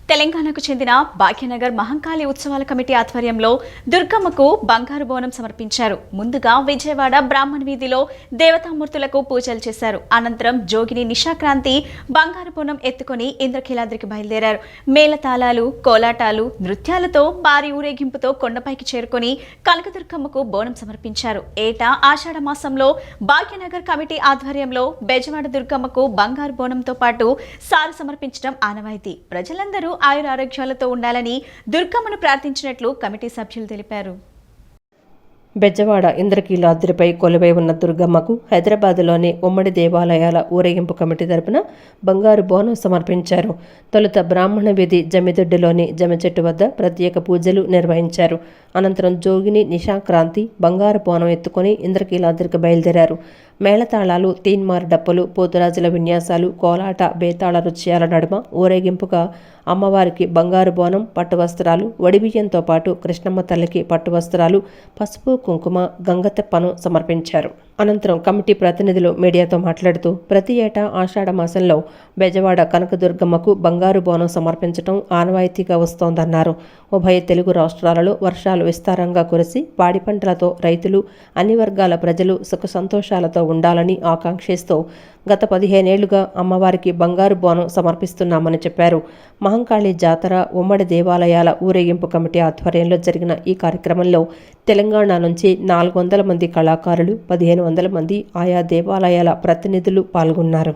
తెలంగాణకు చెందిన భాగ్యనగర్ మహంకాళి ఉత్సవాల కమిటీ ఆధ్వర్యంలో దుర్గమ్మకు బంగారు బోనం సమర్పించారు. ముందుగా విజయవాడ బ్రాహ్మణ వీధిలో దేవతామూర్తులకు పూజలు చేశారు. అనంతరం జోగిని నిషాక్రాంతి బంగారు బోనం ఎత్తుకొని ఇంద్రకీలాద్రికి బయలుదేరారు. మేళతాళాలు, కోలాటాలు, నృత్యాలతో భారీ ఊరేగింపుతో కొండపైకి చేరుకొని కనకదుర్గమ్మకు బోనం సమర్పించారు. ఏటా ఆషాఢ మాసంలో భాగ్యనగర్ కమిటీ ఆధ్వర్యంలో బెజవాడ దుర్గమ్మకు బంగారు బోనంతో పాటు సారి సమర్పించడం ఆనవాయితీ. ప్రజలందరూ ఆయురారోగ్యాలతో ఉండాలని దుర్గమ్మను ప్రార్థించినట్లు కమిటీ సభ్యులు తెలిపారు. బెజవాడ ఇంద్రకీలాద్రిపై కొలువై ఉన్న దుర్గమ్మకు హైదరాబాద్లోని ఉమ్మడి దేవాలయాల ఊరేగింపు కమిటీ తరపున బంగారు బోనం సమర్పించారు. తొలుత బ్రాహ్మణ వీధి జమిదొడ్డిలోని జమచెట్టు వద్ద ప్రత్యేక పూజలు నిర్వహించారు. అనంతరం జోగిని నిషాక్రాంతి బంగారు బోనం ఎత్తుకొని ఇంద్రకీలాద్రికి బయలుదేరారు. మేళతాళాలు, తీన్మార్ డప్పులు, పోతురాజుల విన్యాసాలు, కోలాట, బేతాళ నృత్యాల నడుమ ఊరేగింపుగా అమ్మవారికి బంగారు బోనం, పట్టు వస్త్రాలు, వడిబియ్యంతో పాటు కృష్ణమ్మ తల్లికి పట్టు వస్త్రాలు, పసుపు, కుంకుమ, గంగతెప్పను సమర్పించారు. అనంతరం కమిటీ ప్రతినిధులు మీడియాతో మాట్లాడుతూ ప్రతి ఏటా ఆషాఢ మాసంలో బెజవాడ కనకదుర్గమ్మకు బంగారు బోనం సమర్పించడం ఆనవాయితీగా వస్తోందన్నారు. ఉభయ తెలుగు రాష్ట్రాలలో వర్షాలు విస్తారంగా కురిసి పాడి పంటలతో రైతులు, అన్ని వర్గాల ప్రజలు సుఖ సంతోషాలతో ఉండాలని ఆకాంక్షిస్తూ గత 15 ఏళ్లుగా అమ్మవారికి బంగారు బోనం సమర్పిస్తున్నామని చెప్పారు. మహంకాళి జాతర ఉమ్మడి దేవాలయాల ఊరేగింపు కమిటీ ఆధ్వర్యంలో జరిగిన ఈ కార్యక్రమంలో తెలంగాణ నుంచి 400 మంది కళాకారులు, 1500 మంది ఆయా దేవాలయాల ప్రతినిధులు పాల్గొన్నారు.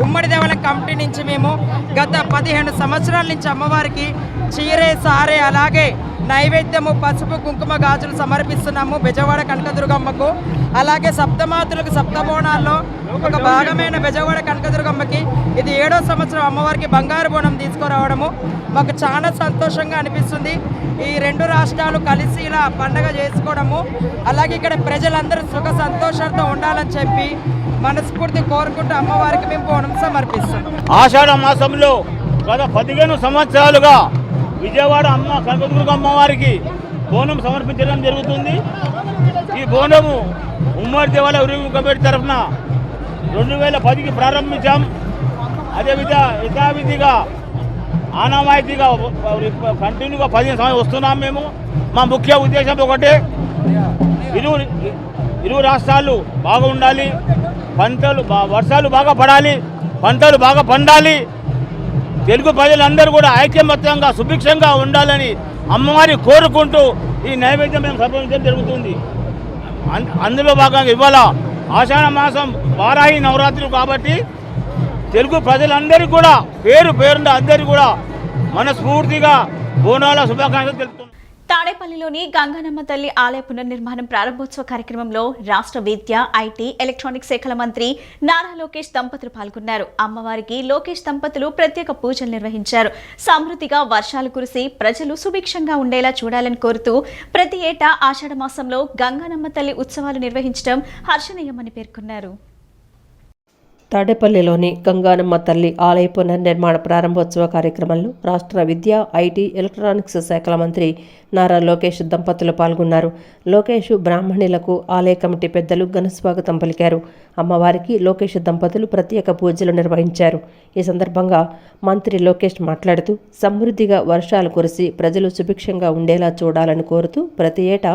ఉమ్మడి దేవాలయం కమిటీ నుంచి మేము గత 15 సంవత్సరాల నుంచి అమ్మవారికి చీరే, సారే, అలాగే నైవేద్యము, పసుపు, కుంకుమ, గాజులు సమర్పిస్తున్నాము బెజవాడ కనకదుర్గమ్మకు. అలాగే సప్తమాతులకు సప్తబోనాల్లో ఒక భాగమైన బెజవాడ కనకదుర్గమ్మకి ఇది 7వ సంవత్సరం అమ్మవారికి బంగారు బోనం తీసుకురావడము మాకు చాలా సంతోషంగా అనిపిస్తుంది. ఈ 2 రాష్ట్రాలు కలిసి ఇలా పండగ చేసుకోవడము, అలాగే ఇక్కడ ప్రజలందరూ సుఖ సంతోషాలతో ఉండాలని చెప్పి మనస్ఫూర్తి కోరుకుంటూ అమ్మవారికి మేము బోనం సమర్పిస్తాం. ఆషాఢ మాసంలో గత 15 సంవత్సరాలుగా విజయవాడ కనకదుర్గ అమ్మవారికి బోనం సమర్పించడం జరుగుతుంది. ఈ బోనము ఉమ్మడి దేవాలయ ఊరేగింపు కమిటీ తరఫున 2010కి ప్రారంభించాం. యథావిధిగా ఆనవాయితీగా కంటిన్యూగా 15 సంవత్సరాలు వస్తున్నాం. మేము మా ముఖ్య ఉద్దేశం ఒకటే, ఇరు రాష్ట్రాలు బాగా ఉండాలి, వర్షాలు బాగా పడాలి, పంటలు బాగా పండాలి, తెలుగు ప్రజలందరూ కూడా ఐక్యమత్యంగా సుభిక్షంగా ఉండాలని అమ్మవారిని కోరుకుంటూ ఈ నైవేద్యం మేము సమర్పించడం జరుగుతుంది. అందులో భాగంగా ఇవాళ ఆషాఢ మాసం వారాహి నవరాత్రులు కాబట్టి తెలుగు ప్రజలందరికీ కూడా పేరున అందరికీ కూడా మనస్ఫూర్తిగా బోనాల శుభాకాంక్షలు తెలుపుతున్నాం. తాడేపల్లిలోని గంగానమ్మ తల్లి ఆలయ పునర్నిర్మాణం ప్రారంభోత్సవ కార్యక్రమంలో రాష్ట్ర విద్య, ఐటీ, ఎలక్ట్రానిక్స్ శాఖల మంత్రి నారా లోకేష్ దంపతులు పాల్గొన్నారు. అమ్మవారికి లోకేష్ దంపతులు ప్రత్యేక పూజలు నిర్వహించారు. సమృద్ధిగా వర్షాలు కురిసి ప్రజలు సుభిక్షంగా ఉండేలా చూడాలని కోరుతూ ప్రతి ఏటా ఆషాఢ మాసంలో గంగానమ్మ తల్లి ఉత్సవాలు నిర్వహించడం హర్షణీయమని పేర్కొన్నారు. తాడేపల్లిలోని గంగానమ్మ తల్లి ఆలయ పునర్నిర్మాణ ప్రారంభోత్సవ కార్యక్రమంలో రాష్ట్ర విద్య, ఐటీ, ఎలక్ట్రానిక్స్ శాఖల మంత్రి నారా లోకేష్ దంపతులు పాల్గొన్నారు. లోకేష్ బ్రాహ్మణులకు ఆలయ కమిటీ పెద్దలు ఘనస్వాగతం పలికారు. అమ్మవారికి లోకేష్ దంపతులు ప్రత్యేక పూజలు నిర్వహించారు. ఈ సందర్భంగా మంత్రి లోకేష్ మాట్లాడుతూ సమృద్ధిగా వర్షాలు కురిసి ప్రజలు సుభిక్షంగా ఉండేలా చూడాలని కోరుతూ ప్రతి ఏటా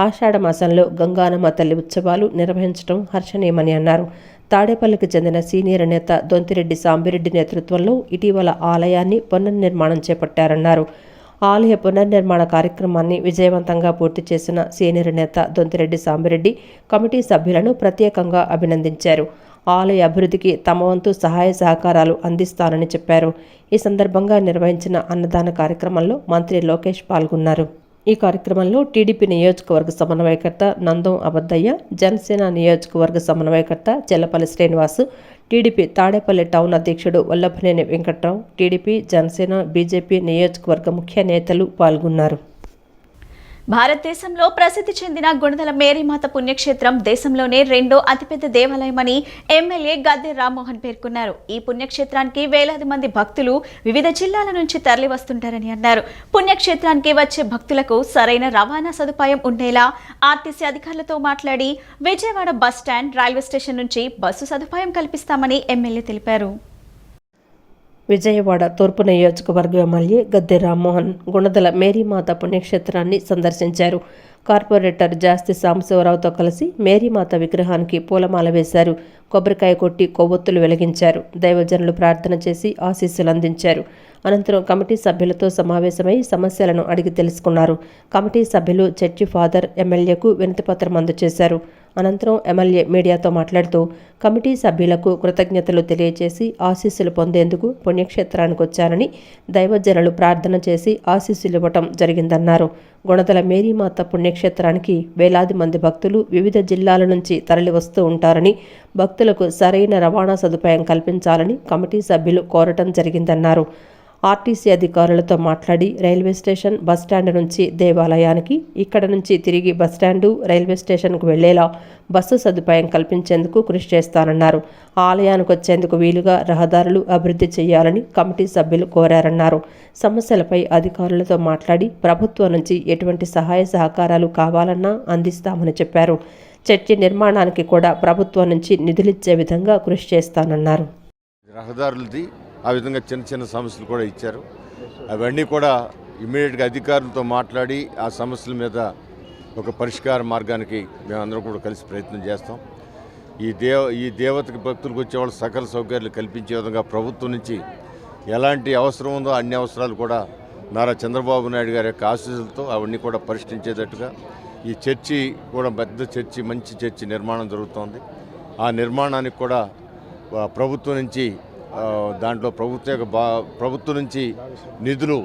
ఆషాఢ మాసంలో గంగానమ్మ తల్లి ఉత్సవాలు నిర్వహించడం హర్షణీయమని అన్నారు. తాడేపల్లికి చెందిన సీనియర్ నేత దొంతిరెడ్డి సాంబిరెడ్డి నేతృత్వంలో ఇటీవల ఆలయాన్ని పునర్నిర్మాణం చేపట్టారన్నారు. ఆలయ పునర్నిర్మాణ కార్యక్రమాన్ని విజయవంతంగా పూర్తి చేసిన సీనియర్ నేత దొంతిరెడ్డి సాంబిరెడ్డి కమిటీ సభ్యులను ప్రత్యేకంగా అభినందించారు. ఆలయ అభివృద్ధికి తమ వంతు సహాయ సహకారాలు అందిస్తానని చెప్పారు. ఈ సందర్భంగా నిర్వహించిన అన్నదాన కార్యక్రమంలో మంత్రి లోకేష్ పాల్గొన్నారు. ఈ కార్యక్రమంలో టీడీపీ నియోజకవర్గ సమన్వయకర్త నందం అబద్దయ్య, జనసేన నియోజకవర్గ సమన్వయకర్త చెల్లపల్లి శ్రీనివాసు, టీడీపీ తాడేపల్లి టౌన్ అధ్యక్షుడు వల్లభనేని వెంకట్రావు, టీడీపీ, జనసేన, బీజేపీ నియోజకవర్గ ముఖ్య నేతలు పాల్గొన్నారు. భారతదేశంలో ప్రసిద్ధి చెందిన గుణదల మేరీమాత పుణ్యక్షేత్రం దేశంలోనే రెండో అతిపెద్ద దేవాలయమని ఎమ్మెల్యే గద్దె రామ్మోహన్ పేర్కొన్నారు. ఈ పుణ్యక్షేత్రానికి వేలాది మంది భక్తులు వివిధ జిల్లాల నుంచి తరలి వస్తుంటారని అన్నారు. పుణ్యక్షేత్రానికి వచ్చే భక్తులకు సరైన రవాణా సదుపాయం ఉండేలా ఆర్టీసీ అధికారులతో మాట్లాడి విజయవాడ బస్టాండ్, రైల్వే స్టేషన్ నుంచి బస్సు సదుపాయం కల్పిస్తామని ఎమ్మెల్యే తెలిపారు. విజయవాడ తూర్పు నియోజకవర్గ ఎమ్మెల్యే గద్దె రామ్మోహన్ గుణదల మేరీమాత పుణ్యక్షేత్రాన్ని సందర్శించారు. కార్పొరేటర్ జాస్తి సాంబశివరావుతో కలిసి మేరీమాత విగ్రహానికి పూలమాల వేశారు. కొబ్బరికాయ కొట్టి కొవ్వొత్తులు వెలిగించారు. దైవజనులు ప్రార్థన చేసి ఆశీస్సులు అందించారు. అనంతరం కమిటీ సభ్యులతో సమావేశమై సమస్యలను అడిగి తెలుసుకున్నారు. కమిటీ సభ్యులు చర్చి ఫాదర్ ఎమ్మెల్యేకు వినతిపత్రం అందజేశారు. అనంతరం ఎమ్మెల్యే మీడియాతో మాట్లాడుతూ కమిటీ సభ్యులకు కృతజ్ఞతలు తెలియజేసి ఆశీస్సులు పొందేందుకు పుణ్యక్షేత్రానికి వచ్చారని, దైవజనులు ప్రార్థన చేసి ఆశీస్సులు ఇవ్వటం జరిగిందన్నారు. గుణదల మేరీమాత పుణ్యక్షేత్రానికి వేలాది మంది భక్తులు వివిధ జిల్లాల నుంచి తరలి వస్తూ ఉంటారని, భక్తులకు సరైన రవాణా సదుపాయం కల్పించాలని కమిటీ సభ్యులు కోరటం జరిగిందన్నారు. ఆర్టీసీ అధికారులతో మాట్లాడి రైల్వే స్టేషన్, బస్టాండ్ నుంచి దేవాలయానికి, ఇక్కడ నుంచి తిరిగి బస్టాండు, రైల్వే స్టేషన్కు వెళ్లేలా బస్సు సదుపాయం కల్పించేందుకు కృషి చేస్తానన్నారు. ఆలయానికి వచ్చేందుకు వీలుగా రహదారులు అభివృద్ధి చేయాలని కమిటీ సభ్యులు కోరారన్నారు. సమస్యలపై అధికారులతో మాట్లాడి ప్రభుత్వం నుంచి ఎటువంటి సహాయ సహకారాలు కావాలన్నా అందిస్తామని చెప్పారు. చర్చి నిర్మాణానికి కూడా ప్రభుత్వం నుంచి నిధులిచ్చే విధంగా కృషి చేస్తానన్నారు. రహదారులది ఆ విధంగా చిన్న చిన్న సమస్యలు కూడా ఇచ్చారు. అవన్నీ కూడా ఇమ్మీడియట్గా అధికారులతో మాట్లాడి ఆ సమస్యల మీద ఒక పరిష్కార మార్గానికి మేమందరం కూడా కలిసి ప్రయత్నం చేస్తాం. ఈ దేవతకి భక్తులకు వచ్చేవాళ్ళు సకల సౌకర్యాలు కల్పించే విధంగా ప్రభుత్వం నుంచి ఎలాంటి అవసరం ఉందో అన్ని అవసరాలు కూడా నారా చంద్రబాబు నాయుడు గారి యొక్క ఆశీస్సులతో అవన్నీ కూడా పరిష్కరించేటట్టుగా ఈ చర్చి కూడా పెద్ద చర్చి, మంచి చర్చి నిర్మాణం జరుగుతోంది. ఆ నిర్మాణానికి కూడా ప్రభుత్వం నుంచి దాంట్లో ప్రభుత్వం నుంచి నిధులు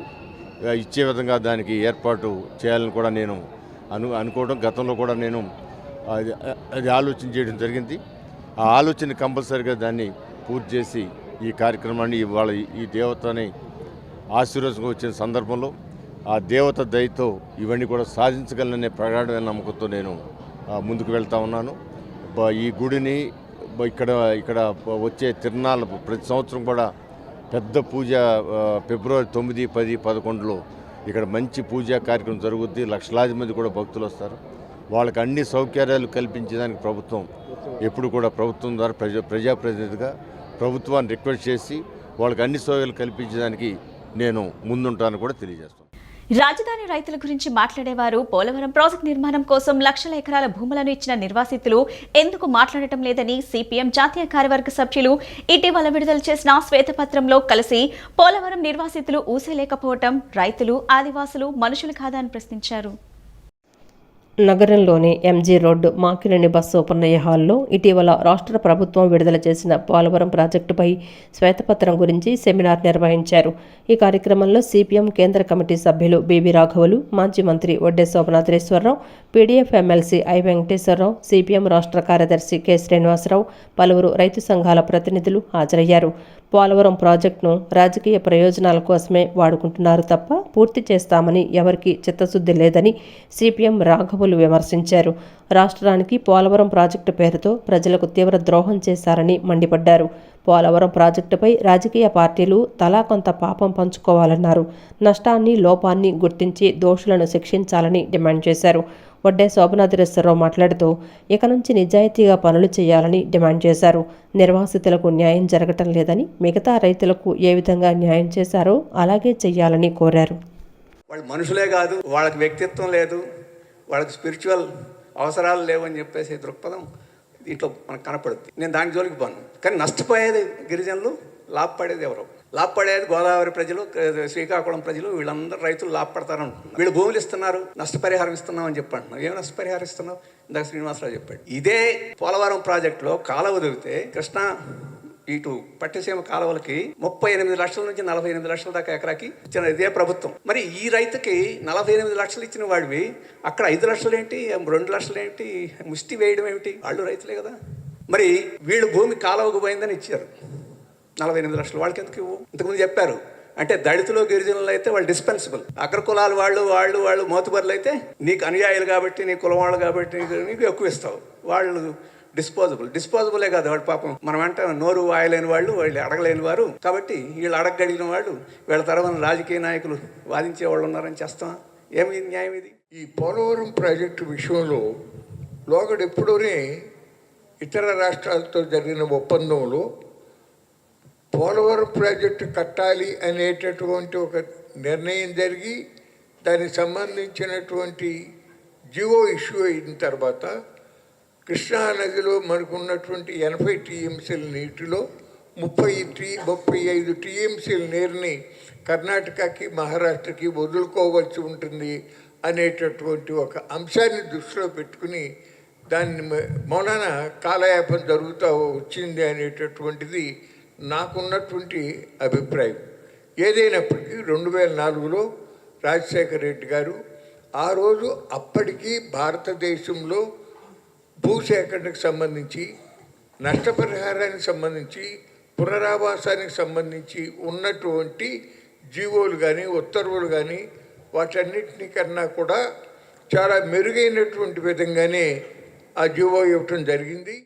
ఇచ్చే విధంగా దానికి ఏర్పాటు చేయాలని కూడా నేను అనుకోవడం, గతంలో కూడా నేను అది ఆలోచన చేయడం జరిగింది. ఆ ఆలోచన కంపల్సరీగా దాన్ని పూర్తి చేసి ఈ కార్యక్రమాన్ని ఇవాళ ఈ దేవతని ఆశీర్వచంగా వచ్చిన సందర్భంలో ఆ దేవత దయతో ఇవన్నీ కూడా సాధించగలననే ప్రగాఢమైన నమ్మకంతో నేను ముందుకు వెళ్తా ఉన్నాను. ఈ గుడిని ఇక్కడ వచ్చే తిరునాళ్ళ ప్రతి సంవత్సరం కూడా పెద్ద పూజ ఫిబ్రవరి 9, 10, 11లో ఇక్కడ మంచి పూజా కార్యక్రమం జరుగుద్ది. లక్షలాది మంది కూడా భక్తులు వస్తారు. వాళ్ళకి అన్ని సౌకర్యాలు కల్పించడానికి ప్రభుత్వం ఎప్పుడు కూడా ప్రభుత్వం ద్వారా ప్రజాప్రతినిధిగా ప్రభుత్వాన్ని రిక్వెస్ట్ చేసి వాళ్ళకి అన్ని సౌకర్యాలు కల్పించడానికి నేను ముందుంటాను కూడా తెలియజేస్తాను. రాజధాని రైతుల గురించి మాట్లాడేవారు పోలవరం ప్రాజెక్టు నిర్మాణం కోసం లక్షల ఎకరాల భూములను ఇచ్చిన నిర్వాసితులు ఎందుకు మాట్లాడటం లేదని సిపిఎం జాతీయ కార్యవర్గ సభ్యులు ఇటీవల విడుదల చేసిన శ్వేతపత్రంలో కలిసి పోలవరం నిర్వాసితులు ఊసేలేకపోవటం రైతులు, ఆదివాసులు మనుషులు కాదా అని ప్రశ్నించారు. నగరంలోని ఎంజీ రోడ్డు మాకినేని బస్సు ఉపనయ హాల్లో ఇటీవల రాష్ట్ర ప్రభుత్వం విడుదల చేసిన పోలవరం ప్రాజెక్టుపై శ్వేతపత్రం గురించి సెమినార్ నిర్వహించారు. ఈ కార్యక్రమంలో సిపిఎం కేంద్ర కమిటీ సభ్యులు బివి రాఘవులు, మాజీ మంత్రి Vadde Sobhanadreeswararao, PDF MLC I Venkateswararao, CPM రాష్ట్ర కార్యదర్శి కె శ్రీనివాసరావు, పలువురు రైతు సంఘాల ప్రతినిధులు హాజరయ్యారు. పోలవరం ప్రాజెక్టును రాజకీయ ప్రయోజనాల కోసమే వాడుకుంటున్నారు తప్ప పూర్తి చేస్తామని ఎవరికీ చిత్తశుద్ధి లేదని సిపిఎం రాఘవులు విమర్శించారు. రాష్ట్రానికి పోలవరం ప్రాజెక్టు పేరుతో ప్రజలకు తీవ్ర ద్రోహం చేశారని మండిపడ్డారు. పోలవరం ప్రాజెక్టుపై రాజకీయ పార్టీలు తలా కొంత పాపం పంచుకోవాలన్నారు. నష్టాన్ని, లోపాన్ని గుర్తించి దోషులను శిక్షించాలని డిమాండ్ చేశారు. వడ్డే శోభనాథేశ్వరరావు మాట్లాడుతూ ఇక నుంచి నిజాయితీగా పనులు చేయాలని డిమాండ్ చేశారు. నిర్వాసితులకు న్యాయం జరగటం లేదని, మిగతా రైతులకు ఏ విధంగా న్యాయం చేశారో అలాగే చెయ్యాలని కోరారు. వాళ్ళు మనుషులే కాదు, వాళ్ళకి వ్యక్తిత్వం లేదు, వాళ్ళకి స్పిరిచువల్ అవసరాలు లేవని చెప్పేసి దృక్పథం దీంట్లో మనకు కనపడుద్ది. నేను దాని జోలికి పోను, కానీ నష్టపోయేది గిరిజనులు, లాభపడేది ఎవరు? లాభపడేది గోదావరి ప్రజలు, శ్రీకాకుళం ప్రజలు, వీళ్ళందరూ రైతులు లాభపడతారు అనుకుంటున్నారు. వీళ్ళు భూములు ఇస్తున్నారు, నష్టపరిహారం ఇస్తున్నాం అని చెప్పంటున్నారు. ఏం నష్టపరిహారం ఇస్తున్నావు? ఇందాక శ్రీనివాసరావు చెప్పాడు. ఇదే పోలవరం ప్రాజెక్టులో కాలువ వదిలితే కృష్ణా ఇటు పట్టిసీమ కాలువలకి 38 లక్షల నుంచి 48 లక్షల దాకా ఎకరాకి ఇచ్చిన ఇదే ప్రభుత్వం. మరి ఈ రైతుకి 48 లక్షలు ఇచ్చిన వాడివి అక్కడ 5 లక్షలు ఏంటి, 2 లక్షలు ఏంటి, ముష్టి వేయడం ఏమిటి? వాళ్ళు రైతులే కదా. మరి వీళ్ళు భూమి కాలువకు పోయిందని ఇచ్చారు 48 లక్షలు. వాళ్ళకి ఎందుకు ఇవ్వు? ఇంతకుముందు చెప్పారు. అంటే దళితులు గిరిజనులు అయితే వాళ్ళు డిస్పెన్సిబుల్, అగ్రకులాలు వాళ్ళు మోతుబరులు అయితే నీకు అనుయాయులు కాబట్టి, నీ కులం వాళ్ళు కాబట్టి నీకు ఎక్కువ ఇస్తావు. వాళ్ళు డిస్పోజబులే కాదు. వాడు పాపం మనం అంటే నోరు వాయలేని వాళ్ళు అడగలేని వారు కాబట్టి వీళ్ళు అడగగలిగిన వాళ్ళు వీళ్ళ తర్వాత రాజకీయ నాయకులు వాదించే వాళ్ళు ఉన్నారని చేస్తామా? ఏమి న్యాయం ఇది? ఈ పోలవరం ప్రాజెక్టు విషయంలో లోగడ ఎప్పుడూనే ఇతర రాష్ట్రాలతో జరిగిన ఒప్పందంలో పోలవరం ప్రాజెక్టు కట్టాలి అనేటటువంటి ఒక నిర్ణయం జరిగి దానికి సంబంధించినటువంటి జియో ఇష్యూ అయిన తర్వాత కృష్ణానదిలో మనకున్నటువంటి 80 టీఎంసీల నీటిలో 35 టీఎంసీల నీరుని కర్ణాటకకి, మహారాష్ట్రకి వదులుకోవాల్సి ఉంటుంది అనేటటువంటి ఒక అంశాన్ని దృష్టిలో పెట్టుకుని దాన్ని మౌనాన కాలయాపన జరుగుతూ వచ్చింది అనేటటువంటిది నాకున్నటువంటి అభిప్రాయం. ఏదైనప్పటికీ 2004లో రాజశేఖర రెడ్డి గారు ఆ రోజు అప్పటికీ భారతదేశంలో భూసేకరణకు సంబంధించి, నష్టపరిహారానికి సంబంధించి, పునరావాసానికి సంబంధించి ఉన్నటువంటి జీవోలు కానీ ఉత్తర్వులు కానీ వాటన్నిటిని కన్నా కూడా చాలా మెరుగైనటువంటి విధంగానే ఆ జీవో ఇవ్వటం జరిగింది.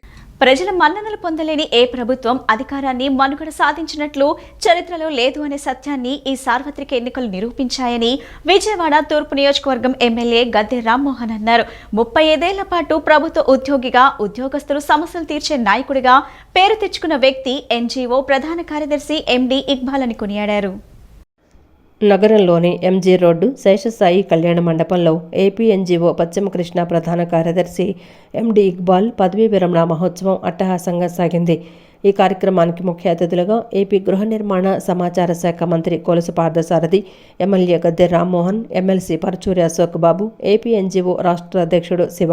ప్రజల మన్ననలు పొందలేని ఏ ప్రభుత్వం అధికారాన్ని మనుగడ సాధించినట్లు చరిత్రలో లేదు అనే సత్యాన్ని ఈ సార్వత్రిక ఎన్నికలు నిరూపించాయని విజయవాడ తూర్పు నియోజకవర్గం ఎమ్మెల్యే గద్దె రామ్మోహన్ అన్నారు. 35 ఏళ్ల పాటు ప్రభుత్వ ఉద్యోగిగా, ఉద్యోగస్తులు సమస్యలు తీర్చే నాయకుడిగా పేరు తెచ్చుకున్న వ్యక్తి ఎన్జీఓ ప్రధాన కార్యదర్శి ఎండి ఇక్బాల్ అని కొనియాడారు. నగరంలోని ఎంజీ రోడ్డు శేషసాయి కళ్యాణ మండపంలో ఏపీ ఎన్జీఓ పశ్చిమ కృష్ణ ప్రధాన కార్యదర్శి ఎండి ఇక్బాల్ పదవీ విరమణ మహోత్సవం అట్టహాసంగా సాగింది. ఈ కార్యక్రమానికి ముఖ్య అతిథులుగా ఏపీ గృహ నిర్మాణ సమాచార శాఖ మంత్రి కొలుసు పార్థసారథి, ఎమ్మెల్యే గద్దె రామ్మోహన్, ఎమ్మెల్సీ పరచూరి అశోక్ బాబు, ఏపీ ఎన్జీఓ రాష్ట్ర అధ్యక్షుడు శివ,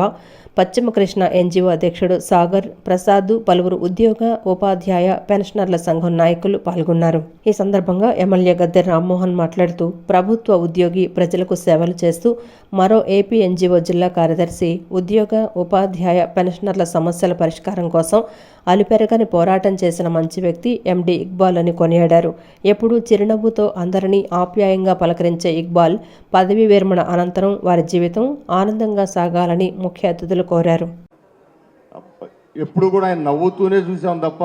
పశ్చిమ కృష్ణ ఎన్జీఓ అధ్యక్షుడు సాగర్, ప్రసాద్, పలువురు ఉద్యోగ, ఉపాధ్యాయ, పెన్షనర్ల సంఘం నాయకులు పాల్గొన్నారు. ఈ సందర్భంగా ఎమ్మెల్యే గద్దె రామ్మోహన్ మాట్లాడుతూ ప్రభుత్వ ఉద్యోగి ప్రజలకు సేవలు చేస్తూ మరో ఏపీ ఎన్జీఓ జిల్లా కార్యదర్శి ఉద్యోగ, ఉపాధ్యాయ, పెన్షనర్ల సమస్యల పరిష్కారం కోసం అలుపెరగని పోరాటం చేసిన మంచి వ్యక్తి ఎండి ఇక్బాల్ అని కొనియాడారు. ఎప్పుడూ చిరునవ్వుతో అందరినీ ఆప్యాయంగా పలకరించే ఇక్బాల్ పదవీ విరమణ అనంతరం వారి జీవితం ఆనందంగా సాగాలని ముఖ్య అతిథులు కోరారు. ఎప్పుడు కూడా ఆయన నవ్వుతూనే చూసాం తప్ప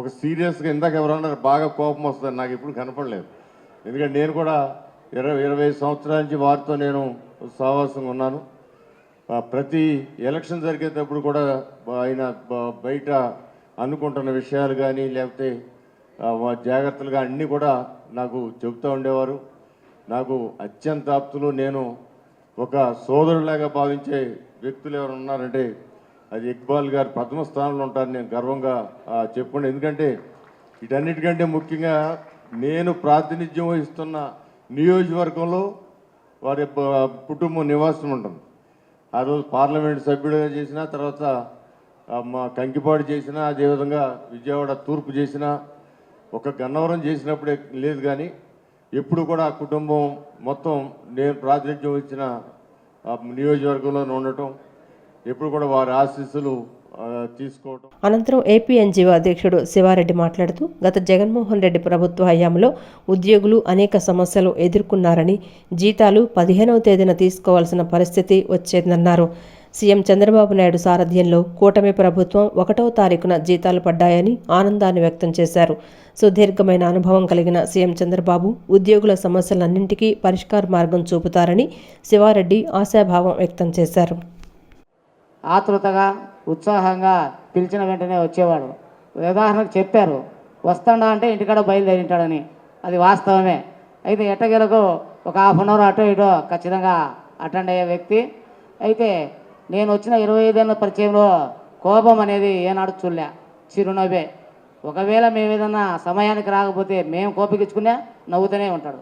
ఒక సీరియస్గా ఇందాక ఎవరన్నా బాగా కోపం వస్తుంది నాకు ఎప్పుడు కనపడలేదు. ఎందుకంటే నేను కూడా 20 సంవత్సరాల నుంచి వారితో నేను సహవాసంగా ఉన్నాను. ప్రతి ఎలక్షన్ జరిగేటప్పుడు కూడా ఆయన బయట అనుకుంటున్న విషయాలు కానీ లేకపోతే జాగ్రత్తలుగా అన్నీ కూడా నాకు చెబుతూ ఉండేవారు. నాకు అత్యంత ఆప్తులు, నేను ఒక సోదరులాగా భావించే వ్యక్తులు ఎవరు ఉన్నారంటే అది ఇక్బాల్ గారు ప్రథమ స్థానంలో ఉంటారని నేను గర్వంగా చెప్పుకోండి. ఎందుకంటే వీటన్నిటికంటే ముఖ్యంగా నేను ప్రాతినిధ్యం వహిస్తున్న నియోజకవర్గంలో వారి కుటుంబం నివాసం ఉంటుంది. ఆ రోజు పార్లమెంట్ సభ్యుడిగా చేసిన తర్వాత మా కంకిపాడు చేసిన, అదేవిధంగా విజయవాడ తూర్పు చేసిన, ఒక గన్నవరం చేసినప్పుడే లేదు కానీ ఎప్పుడు కూడా ఆ కుటుంబం మొత్తం నేను ప్రాతినిధ్యం ఇచ్చిన నియోజకవర్గంలోనే ఉండటం, ఎప్పుడు కూడా వారి ఆశీస్సులు తీసుకోవడం. అనంతరం ఏపీ ఎన్జీఓ అధ్యక్షుడు శివారెడ్డి మాట్లాడుతూ గత జగన్మోహన్ రెడ్డి ప్రభుత్వ హయాంలో ఉద్యోగులు అనేక సమస్యలు ఎదుర్కొన్నారని, జీతాలు 15వ తేదీన తీసుకోవాల్సిన పరిస్థితి వచ్చేదన్నారు. సీఎం చంద్రబాబు నాయుడు సారథ్యంలో కూటమి ప్రభుత్వం 1వ తారీఖున జీతాలు పడ్డాయని ఆనందాన్ని వ్యక్తం చేశారు. సుదీర్ఘమైన అనుభవం కలిగిన సీఎం చంద్రబాబు ఉద్యోగుల సమస్యలన్నింటికీ పరిష్కార మార్గం చూపుతారని శివారెడ్డి ఆశాభావం వ్యక్తం చేశారు. ఆతృతగా, ఉత్సాహంగా పిలిచిన వెంటనే వచ్చేవాడు. ఉదాహరణకు చెప్పారు, వస్తాడా అంటే ఇంటికాడ బయలుదేరింటాడని. అది వాస్తవమే. అయితే ఎట్టగెలకు ఒక హాఫ్ అన్ అవర్ అటో ఇటో ఖచ్చితంగా అటెండ్ అయ్యే వ్యక్తి. అయితే నేను వచ్చిన 25 ఏళ్ళ పరిచయంలో కోపం అనేది ఏనాడు చూడలే. చిరునవ్వే. ఒకవేళ మేము ఏదన్నా సమయానికి రాకపోతే మేము కోపికిచ్చుకునే నవ్వుతూనే ఉంటాడు.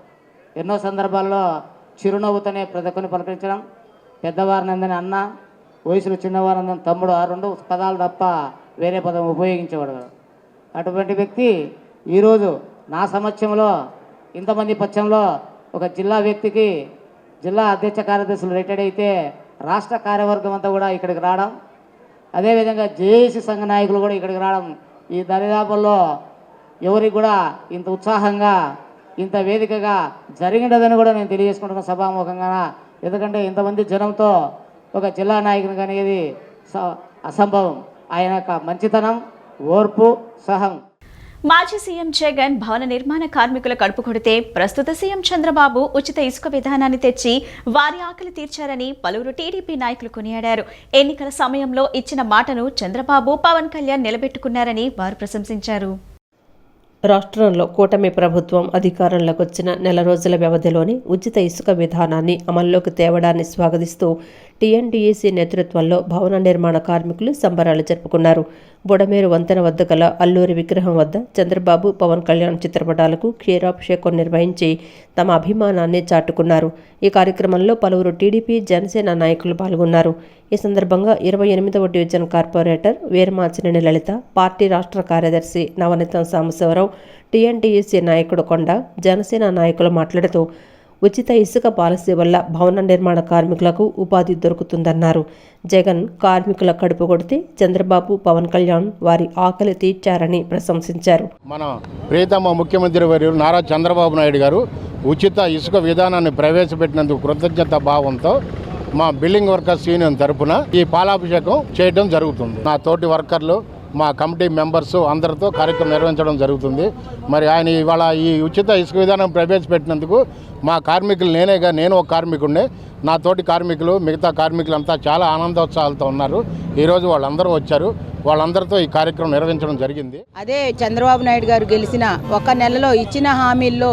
ఎన్నో సందర్భాల్లో చిరునవ్వుతోనే ప్రతి ఒక్కరిని పలకరించడం, పెద్దవారిని అందరినీ అన్న, వయసులో చిన్నవారందరినీ తమ్ముడు, ఆ 2 పదాలు తప్ప వేరే పదం ఉపయోగించేవాడు కాదు. అటువంటి వ్యక్తి ఈరోజు నా సమక్షంలో ఇంతమంది పక్షంలో ఒక జిల్లా వ్యక్తికి జిల్లా అధ్యక్ష కార్యదర్శులు రిటైర్డ్ అయితే రాష్ట్ర కార్యవర్గం అంతా కూడా ఇక్కడికి రావడం, అదేవిధంగా జేఏసీ సంఘ నాయకులు కూడా ఇక్కడికి రావడం, ఈ దరిదాపుల్లో ఎవరికి కూడా ఇంత ఉత్సాహంగా ఇంత వేదికగా జరిగినదని కూడా నేను తెలియజేసుకుంటున్నాను సభాముఖంగా. ఎందుకంటే ఇంతమంది జనంతో ఒక జిల్లా నాయకుని అనేది అసంభవం. ఆయన యొక్క మంచితనం, ఓర్పు, సహం. మాజీ సీఎం జగన్ భవన నిర్మాణ కార్మికుల కడుపు కొడితే ప్రస్తుత సీఎం చంద్రబాబు ఉచిత ఇసుక విధానాన్ని తెచ్చి వారి ఆకలి తీర్చారని పలువురు టీడీపీ నాయకులు కొనియాడారు. ఎన్నికల సమయంలో ఇచ్చిన మాటను చంద్రబాబు, పవన్ కళ్యాణ్ నిలబెట్టుకున్నారని వారు ప్రశంసించారు. రాష్ట్రంలో కూటమి ప్రభుత్వం అధికారంలోకి వచ్చిన నెల రోజుల వ్యవధిలోనే ఉచిత ఇసుక విధానాన్ని అమల్లోకి తేవడాన్ని స్వాగతిస్తూ టీఎన్డీఏసీ నేతృత్వంలో భవన నిర్మాణ కార్మికులు సంబరాలు జరుపుకున్నారు. బుడమేరు వంతెన వద్ద గల అల్లూరి విగ్రహం వద్ద చంద్రబాబు, పవన్ కళ్యాణ్ చిత్రపటాలకు క్షీరాభిషేకం నిర్వహించి తమ అభిమానాన్ని చాటుకున్నారు. ఈ కార్యక్రమంలో పలువురు టీడీపీ, జనసేన నాయకులు పాల్గొన్నారు. ఈ సందర్భంగా 28వ డివిజన్ కార్పొరేటర్ వీరమాచినేని లలిత, పార్టీ రాష్ట్ర కార్యదర్శి నవనీతం సాంబశివరావు, టీఎన్డీఏసీ నాయకుడు కొండ, జనసేన నాయకులు మాట్లాడుతూ ఉచిత ఇసుక పాలసీ వల్ల భవన నిర్మాణ కార్మికులకు ఉపాధి దొరుకుతుందన్నారు. జగన్ కార్మికుల కడుపు కొడితే చంద్రబాబు, పవన్ కళ్యాణ్ వారి ఆకలి తీర్చారని ప్రశంసించారు. మన ప్రియతమ ముఖ్యమంత్రి వర్యులు నారా చంద్రబాబు నాయుడు గారు ఉచిత ఇసుక విధానాన్ని ప్రవేశపెట్టినందుకు కృతజ్ఞత భావంతో మా బిల్డింగ్ వర్కర్స్ యూనియన్ తరఫున ఈ పాలాభిషేకం చేయడం జరుగుతుంది. నా తోటి వర్కర్లు, మా కమిటీ మెంబర్స్ అందరితో కార్యక్రమం నిర్వహించడం జరుగుతుంది. మరి ఆయన ఇవాళ ఈ ఉచిత ఇసుక విధానం ప్రవేశపెట్టినందుకు మా కార్మికులు, నేను ఒక కార్మికుడినే, నా తోటి కార్మికులు, మిగతా కార్మికులంతా చాలా ఆనందోత్సాహాలతో ఉన్నారు. ఈరోజు వాళ్ళందరూ వచ్చారు. వాళ్ళందరితో ఈ కార్యక్రమం నిర్వహించడం జరిగింది. అదే చంద్రబాబు నాయుడు గారు గెలిచిన ఒక నెలలో ఇచ్చిన హామీల్లో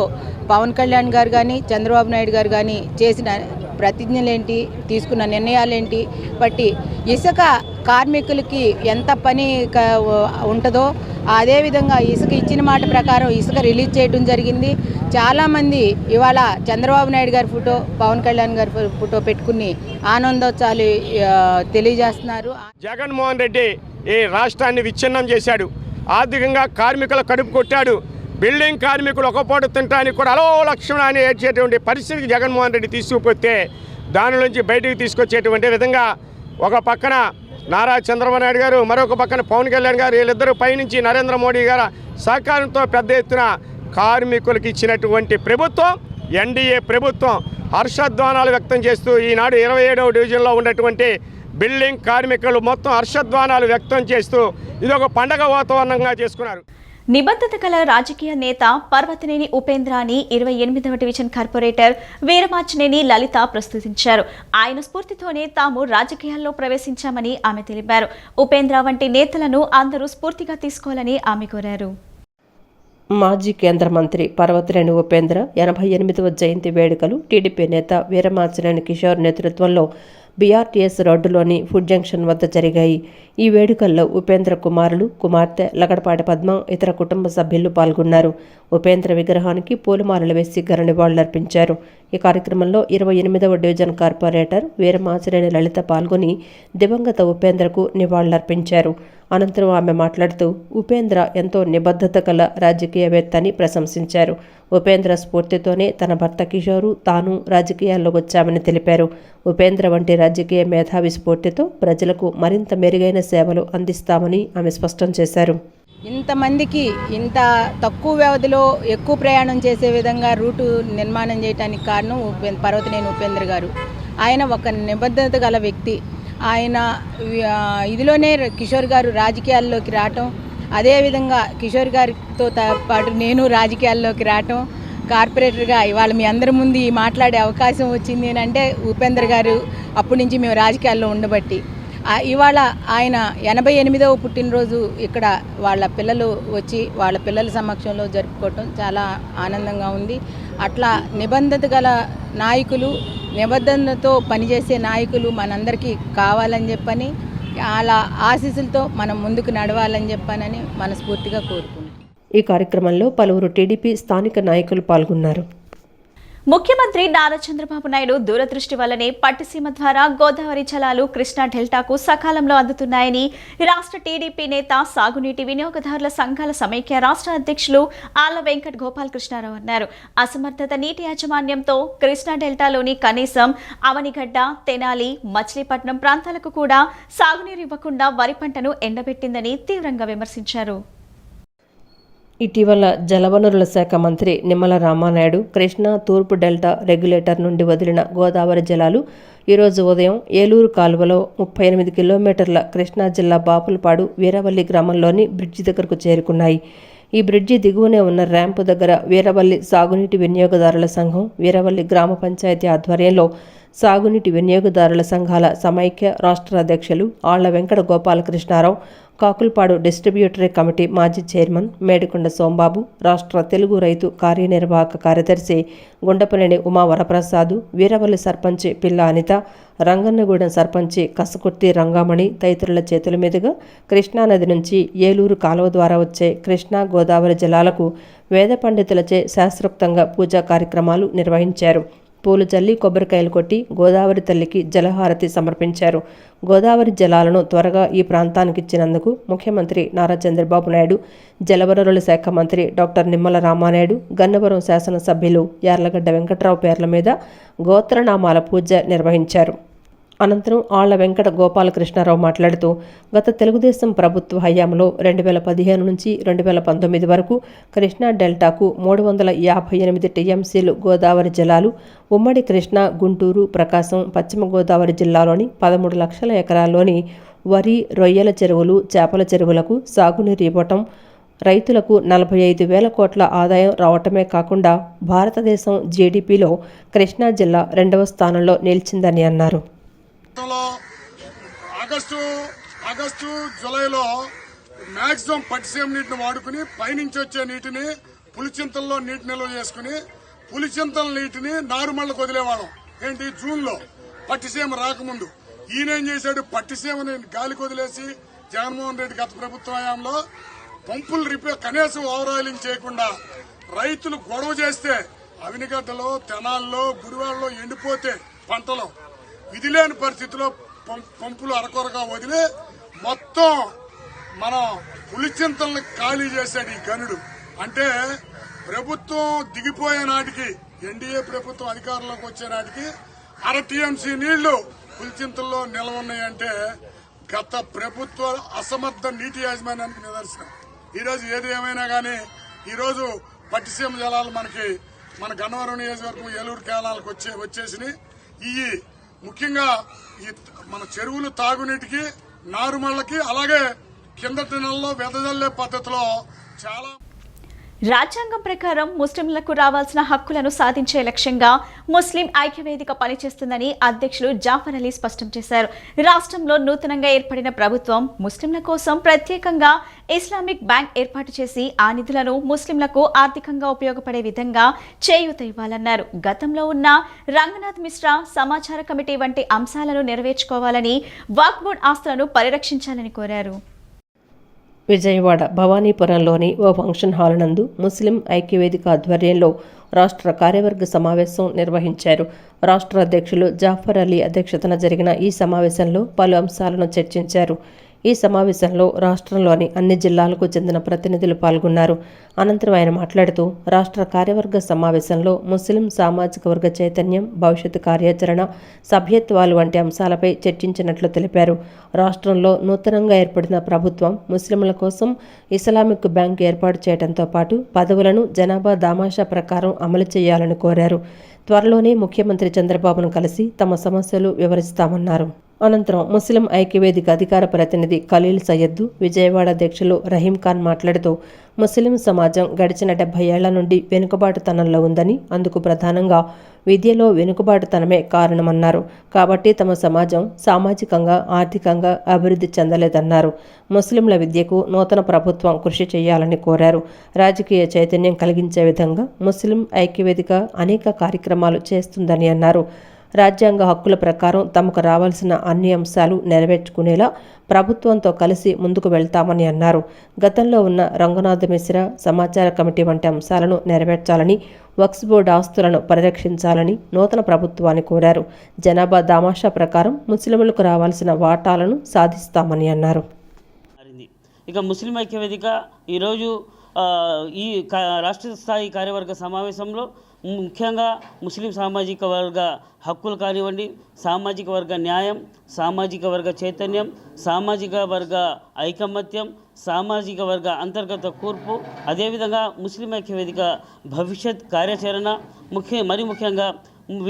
పవన్ కళ్యాణ్ గారు కానీ, చంద్రబాబు నాయుడు గారు కానీ చేసిన ప్రతిజ్ఞలేంటి, తీసుకున్న నిర్ణయాలేంటి బట్టి ఇసుక కార్మికులకి ఎంత పని ఉంటుందో అదేవిధంగా ఇసుక ఇచ్చిన మాట ప్రకారం ఇసుక రిలీజ్ చేయడం జరిగింది. చాలామంది ఇవాళ చంద్రబాబు నాయుడు గారి ఫోటో, పవన్ కళ్యాణ్ గారి ఫోటో పెట్టుకుని ఆనందోత్సవాలు తెలియజేస్తున్నారు. జగన్మోహన్ రెడ్డి ఈ రాష్ట్రాన్ని విచ్ఛిన్నం చేశాడు. ఆర్థికంగా కార్మికుల కడుపు కొట్టాడు. బిల్డింగ్ కార్మికులు ఒక పూట తినడానికి కూడా అలో లక్ష్మణ అని ఏడ్చేటువంటి పరిస్థితికి జగన్మోహన్ రెడ్డి తీసుకుపోతే దాని నుంచి బయటకు తీసుకొచ్చేటువంటి విధంగా ఒక పక్కన నారా చంద్రబాబు నాయుడు గారు, మరొక పక్కన పవన్ కళ్యాణ్ గారు, వీళ్ళిద్దరూ పైనుంచి నరేంద్ర మోడీ గారి సహకారంతో పెద్ద ఎత్తున కార్మికులకు ఇచ్చినటువంటి ప్రభుత్వం ఎన్డీఏ ప్రభుత్వం హర్షధ్వానాలు వ్యక్తం చేస్తూ ఈనాడు 27వ డివిజన్లో ఉన్నటువంటి బిల్డింగ్ కార్మికులు మొత్తం హర్షధ్వానాలు వ్యక్తం చేస్తూ ఇది ఒక పండగ వాతావరణంగా చేసుకున్నారు. నిబద్ధత కల రాజకీయ నేత పర్వతనేని ఉపేంద్రాని 28వ డివిజన్ కార్పొరేటర్ వీరమాచినేని లలిత ప్రస్తుతించారు. ఆయన స్ఫూర్తితోనే తాము రాజకీయాల్లో ప్రవేశించామని ఆమె తెలిపారు. ఉపేంద్ర వంటి నేతలను అందరూ స్ఫూర్తిగా తీసుకోవాలని ఆమె కోరారు. మాజీ కేంద్ర మంత్రి పర్వతనేని ఉపేంద్ర 88వ జయంతి వేడుకలు టీడీపీ నేత వీరమాచినేని కిషోర్ నేతృత్వంలో బీఆర్టీఎస్ రోడ్డులోని ఫుడ్ జంక్షన్ వద్ద జరిగాయి. ఈ వేడుకల్లో ఉపేంద్ర కుమారులు, కుమార్తె లగడపాటి పద్మ, ఇతర కుటుంబ సభ్యులు పాల్గొన్నారు. ఉపేంద్ర విగ్రహానికి పూలమాలలు వేసి ఘన నివాళులర్పించారు. ఈ కార్యక్రమంలో 28వ డివిజన్ కార్పొరేటర్ వీరమాచినేని లలిత పాల్గొని దివంగత ఉపేంద్రకు నివాళులర్పించారు. అనంతరం ఆమె మాట్లాడుతూ ఉపేంద్ర ఎంతో నిబద్ధత గల రాజకీయవేత్త అని ప్రశంసించారు. ఉపేంద్ర స్ఫూర్తితోనే తన భర్త కిషోరు, తాను రాజకీయాల్లో వచ్చామని తెలిపారు. ఉపేంద్ర వంటి రాజకీయ మేధావి స్ఫూర్తితో ప్రజలకు మరింత మెరుగైన సేవలు అందిస్తామని ఆమె స్పష్టం చేశారు. ఇంతమందికి ఇంత తక్కువ వ్యవధిలో ఎక్కువ ప్రయాణం చేసే విధంగా రూటు నిర్మాణం చేయడానికి కారణం పర్వతనేని ఉపేంద్ర గారు. ఆయన ఒక నిబద్ధత గల వ్యక్తి. ఆయన ఇదిలోనే కిషోర్ గారు రాజకీయాల్లోకి రావటం, అదేవిధంగా కిషోర్ గారితో పాటు నేను రాజకీయాల్లోకి రావటం, కార్పొరేటర్గా ఇవాళ మీ అందరి ముందు మాట్లాడే అవకాశం వచ్చింది అంటే ఉపేంద్ర గారు అప్పటి నుంచి మేము రాజకీయాల్లో ఉండబట్టి. ఇవాళ ఆయన 88వ పుట్టినరోజు ఇక్కడ వాళ్ళ పిల్లలు వచ్చి వాళ్ళ పిల్లల సమక్షంలో జరుపుకోవటం చాలా ఆనందంగా ఉంది. అట్లా నిబద్ధత గల నాయకులు, నిబద్ధతతో పనిచేసే నాయకులు మనందరికీ కావాలని చెప్పని అలా ఆశీస్సులతో మనం ముందుకు నడవాలని చెప్పానని మనస్ఫూర్తిగా కోరుకుంటున్నాను. ఈ కార్యక్రమంలో పలువురు టీడీపీ స్థానిక నాయకులు పాల్గొన్నారు. ముఖ్యమంత్రి నారా చంద్రబాబు నాయుడు దూరదృష్టి వల్లనే పట్టిసీమ ద్వారా గోదావరి జలాలు కృష్ణా డెల్టాకు సకాలంలో అందుతున్నాయని రాష్ట్ర టీడీపీ నేత, సాగునీటి వినియోగదారుల సంఘాల సమైక్య రాష్ట్ర అధ్యక్షులు ఆళ్ల వెంకట గోపాలకృష్ణారావు అన్నారు. అసమర్థత నీటి యాజమాన్యంతో కృష్ణా డెల్టాలోని కనీసం అవనిగడ్డ, తెనాలి, మచిలీపట్నం ప్రాంతాలకు కూడా సాగునీరు ఇవ్వకుండా వరి పంటను ఎండబెట్టిందని తీవ్రంగా విమర్శించారు. ఇటీవల జలవనరుల శాఖ మంత్రి నిమ్మల రామానాయుడు కృష్ణా తూర్పు డెల్టా రెగ్యులేటర్ నుండి వదిలిన గోదావరి జలాలు ఈరోజు ఉదయం ఏలూరు కాలువలో 38 కిలోమీటర్ల కృష్ణా జిల్లా బాపులపాడు వీరవల్లి గ్రామంలోని బ్రిడ్జి దగ్గరకు చేరుకున్నాయి. ఈ బ్రిడ్జి దిగువనే ఉన్న ర్యాంపు దగ్గర వీరవల్లి సాగునీటి వినియోగదారుల సంఘం, వీరవల్లి గ్రామ పంచాయతీ ఆధ్వర్యంలో సాగునీటి వినియోగదారుల సంఘాల సమైక్య రాష్ట్ర అధ్యక్షులు ఆళ్ల వెంకట గోపాలకృష్ణారావు, కాకుల్పాడు డిస్ట్రిబ్యూటరీ కమిటీ మాజీ చైర్మన్ మేడికొండ సోంబాబు, రాష్ట్ర తెలుగు రైతు కార్యనిర్వాహక కార్యదర్శి గుండపనేని ఉమా వరప్రసాదు, వీరవల్లి సర్పంచి పిల్ల అనిత, రంగన్నగూడెం సర్పంచి కసకుర్తి రంగామణి తదితరుల చేతుల మీదుగా కృష్ణానది నుంచి ఏలూరు కాలువ ద్వారా వచ్చే కృష్ణా గోదావరి జలాలకు వేద పండితులచే శాస్త్రోక్తంగా పూజా కార్యక్రమాలు నిర్వహించారు. పూలు చల్లి కొబ్బరికాయలు కొట్టి గోదావరి తల్లికి జలహారతి సమర్పించారు. గోదావరి జలాలను త్వరగా ఈ ప్రాంతానికి ఇచ్చినందుకు ముఖ్యమంత్రి నారా చంద్రబాబు నాయుడు, జలవనరుల శాఖ మంత్రి డాక్టర్ నిమ్మల రామానాయుడు, గన్నవరం శాసనసభ్యులు యార్లగడ్డ వెంకట్రావు పేర్ల మీద గోత్రనామాల పూజ నిర్వహించారు. అనంతరం ఆళ్ల వెంకట గోపాలకృష్ణారావు మాట్లాడుతూ గత తెలుగుదేశం ప్రభుత్వ హయాంలో 2015 నుంచి 2019 వరకు కృష్ణా డెల్టాకు 358 టీఎంసీలు గోదావరి జలాలు ఉమ్మడి కృష్ణా, గుంటూరు, ప్రకాశం, పశ్చిమ గోదావరి జిల్లాలోని 13 లక్షల ఎకరాల్లోని వరి, రొయ్యల చెరువులు, చేపల చెరువులకు సాగునీరు ఇవ్వటం, రైతులకు 45,000 కోట్ల ఆదాయం రావటమే కాకుండా భారతదేశం జీడీపీలో కృష్ణా జిల్లా 2వ స్థానంలో నిలిచిందని అన్నారు. ఆగస్టు జూలైలో మాక్సిమం పట్టిసీమ నీటిని వాడుకుని పైనుంచి వచ్చే నీటిని పులిచింతల్లో నీటి నిల్వ చేసుకుని పులిచింతల నీటిని నారుమళ్లకు వదిలేవాళ్ళం. ఏంటి, జూన్లో పట్టిసీమ రాకముందు. ఈయనేం చేశాడు, పట్టిసీమని గాలికి వదిలేసి జగన్మోహన్ రెడ్డి గత ప్రభుత్వ హయాంలో పంపులు రిపేర్ కనీసం ఓవరాయిలింగ్ చేయకుండా రైతులు గొడవ చేస్తే అవినిగడ్డలో, తెనాల్లో, గుడివాడలో ఎండిపోతే పంటలో విధి లేని పరిస్థితిలో పంపులు అరకొరగా వదిలి మొత్తం మన పులిచింతల్ని ఖాళీ చేశాడు ఈ గనుడు. అంటే ప్రభుత్వం దిగిపోయే నాటికి, ఎన్డీఏ ప్రభుత్వం అధికారంలోకి వచ్చే నాటికి 1/2 టీఎంసీ నీళ్లు పులిచింతల్లో నిల్వ ఉన్నాయంటే గత ప్రభుత్వ అసమర్థ నీటి యాజమాన్యానికి నిదర్శనం. ఈరోజు ఏది ఏమైనా కానీ ఈరోజు పట్టిసీమ జలాలు మనకి మన గన్నవరం నియోజకవర్గం ఏలూరు కేనాలకు వచ్చేసినాయి. ఈ ముఖ్యంగా ఈ మన చెరువులు తాగునీటికి, నారుమళ్లకి, అలాగే కిందటి నెలలో వెదజల్లే పద్ధతిలో చాలా రాజ్యాంగం ప్రకారం ముస్లింలకు రావాల్సిన హక్కులను సాధించే లక్ష్యంగా ముస్లిం ఐక్యవేదిక పనిచేస్తుందని అధ్యక్షులు జాఫర్ అలీ స్పష్టం చేశారు. రాష్ట్రంలో నూతనంగా ఏర్పడిన ప్రభుత్వం ముస్లింల కోసం ప్రత్యేకంగా ఇస్లామిక్ బ్యాంక్ ఏర్పాటు చేసి ఆ నిధులను ముస్లింలకు ఆర్థికంగా ఉపయోగపడే విధంగా చేయూత ఇవ్వాలన్నారు. గతంలో ఉన్న రంగనాథ్ మిశ్రా సమాచార కమిటీ వంటి అంశాలను నెరవేర్చుకోవాలని, వక్ఫ్ బోర్డు ఆస్తులను పరిరక్షించాలని కోరారు. విజయవాడ భవానీపురంలోని ఓ ఫంక్షన్ హాల్ నందు ముస్లిం ఐక్యవేదిక ఆధ్వర్యంలో రాష్ట్ర కార్యవర్గ సమావేశం నిర్వహించారు. రాష్ట్ర అధ్యక్షులు జాఫర్ అలీ అధ్యక్షతన జరిగిన ఈ సమావేశంలో పలు అంశాలను చర్చించారు. ఈ సమావేశంలో రాష్ట్రంలోని అన్ని జిల్లాలకు చెందిన ప్రతినిధులు పాల్గొన్నారు. అనంతరం ఆయన మాట్లాడుతూ రాష్ట్ర కార్యవర్గ సమావేశంలో ముస్లిం సామాజిక వర్గ చైతన్యం, భవిష్యత్తు కార్యాచరణ, సభ్యత్వాలు వంటి అంశాలపై చర్చించినట్లు తెలిపారు. రాష్ట్రంలో నూతనంగా ఏర్పడిన ప్రభుత్వం ముస్లింల కోసం ఇస్లామిక్ బ్యాంక్ ఏర్పాటు చేయడంతో పాటు పదవులను జనాభా దామాషా ప్రకారం అమలు చేయాలని కోరారు. త్వరలోనే ముఖ్యమంత్రి చంద్రబాబును కలిసి తమ సమస్యలు వివరిస్తామన్నారు. అనంతరం ముస్లిం ఐక్యవేదిక అధికార ప్రతినిధి ఖలీల్ సయ్యద్దు, విజయవాడ అధ్యక్షులు రహీం ఖాన్ మాట్లాడుతూ ముస్లిం సమాజం గడిచిన 70 ఏళ్ల నుండి వెనుకబాటుతనంలో ఉందని, అందుకు ప్రధానంగా విద్యలో వెనుకబాటుతనమే కారణమన్నారు. కాబట్టి తమ సమాజం సామాజికంగా, ఆర్థికంగా అభివృద్ధి చెందలేదన్నారు. ముస్లింల విద్యకు నూతన ప్రభుత్వం కృషి చేయాలని కోరారు. రాజకీయ చైతన్యం కలిగించే విధంగా ముస్లిం ఐక్యవేదిక అనేక కార్యక్రమాలు చేస్తుందని అన్నారు. రాజ్యాంగ హక్కుల ప్రకారం తమకు రావాల్సిన అన్ని అంశాలు నెరవేర్చుకునేలా ప్రభుత్వంతో కలిసి ముందుకు వెళ్తామని అన్నారు. గతంలో ఉన్న రంగనాథ మిశ్రా సమాచార కమిటీ వంటి అంశాలను నెరవేర్చాలని, వక్ఫ్ బోర్డు ఆస్తులను పరిరక్షించాలని నూతన ప్రభుత్వాన్ని కోరారు. జనాభా దామాషా ప్రకారం ముస్లింలకు రావాల్సిన వాటాలను సాధిస్తామని అన్నారు. ఇక ముస్లిం ఐక్యవేదిక ఈరోజు ఈ రాష్ట్ర స్థాయి కార్యవర్గ సమావేశంలో ముఖ్యంగా ముస్లిం సామాజిక వర్గ హక్కులు కానివ్వండి, సామాజిక వర్గ న్యాయం, సామాజిక వర్గ చైతన్యం, సామాజిక వర్గ ఐకమత్యం, సామాజిక వర్గ అంతర్గత కూర్పు, అదేవిధంగా ముస్లిం ఐక్యవేదిక భవిష్యత్ కార్యాచరణ, మరి ముఖ్యంగా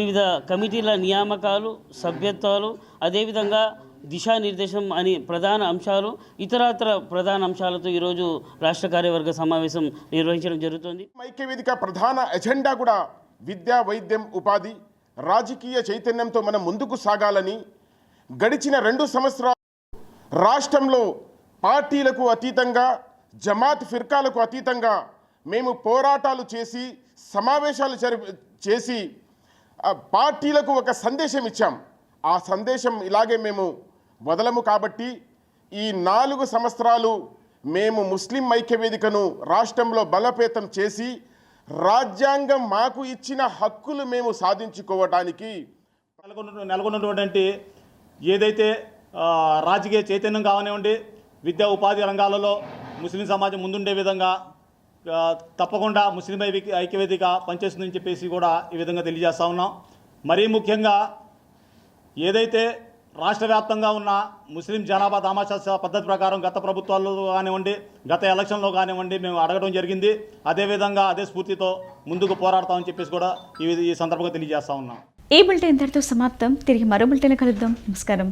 వివిధ కమిటీల నియామకాలు, సభ్యత్వాలు, అదేవిధంగా దిశానిర్దేశం అని ప్రధాన అంశాలు, ఇతరత్ర ప్రధాన అంశాలతో ఈరోజు రాష్ట్ర కార్యవర్గ సమావేశం నిర్వహించడం జరుగుతుంది. ఐక్యవేదిక ప్రధాన ఎజెండా కూడా విద్య, వైద్యం, ఉపాధి, రాజకీయ చైతన్యంతో మనం ముందుకు సాగాలని, గడిచిన 2 సంవత్సరాలు రాష్ట్రంలో పార్టీలకు అతీతంగా, జమాత్ ఫిర్కాలకు అతీతంగా మేము పోరాటాలు చేసి, సమావేశాలు చేసి పార్టీలకు ఒక సందేశం ఇచ్చాం. ఆ సందేశం ఇలాగే మేము వదలము. కాబట్టి ఈ 4 సంవత్సరాలు మేము ముస్లిం ఐక్యవేదికను రాష్ట్రంలో బలోపేతం చేసి రాజ్యాంగం మాకు ఇచ్చిన హక్కులు మేము సాధించుకోవడానికి నెలకొన్నటువంటి ఏదైతే రాజకీయ చైతన్యం కావనివ్వండి, విద్యా ఉపాధి రంగాలలో ముస్లిం సమాజం ముందుండే విధంగా తప్పకుండా ముస్లిం ఐక్యవేదిక పనిచేస్తుందని చెప్పేసి కూడా ఈ విధంగా తెలియజేస్తూ ఉన్నాం. మరీ ముఖ్యంగా ఏదైతే రాష్ట్ర వ్యాప్తంగా ఉన్న ముస్లిం జనాభా దామాషా పద్ధతి ప్రకారం గత ప్రభుత్వాల్లో కానివ్వండి, గత ఎలక్షన్లో కానివ్వండి మేము అడగడం జరిగింది. అదేవిధంగా అదే స్ఫూర్తితో ముందుకు పోరాడతామని చెప్పేసి కూడా ఈ సందర్భంగా తెలియజేస్తూ ఉన్నాం. ఈ బులెటిన్ ఇంతటితో సమాప్తం. తిరిగి మరో బులెటిన్ కలుద్దాం. నమస్కారం.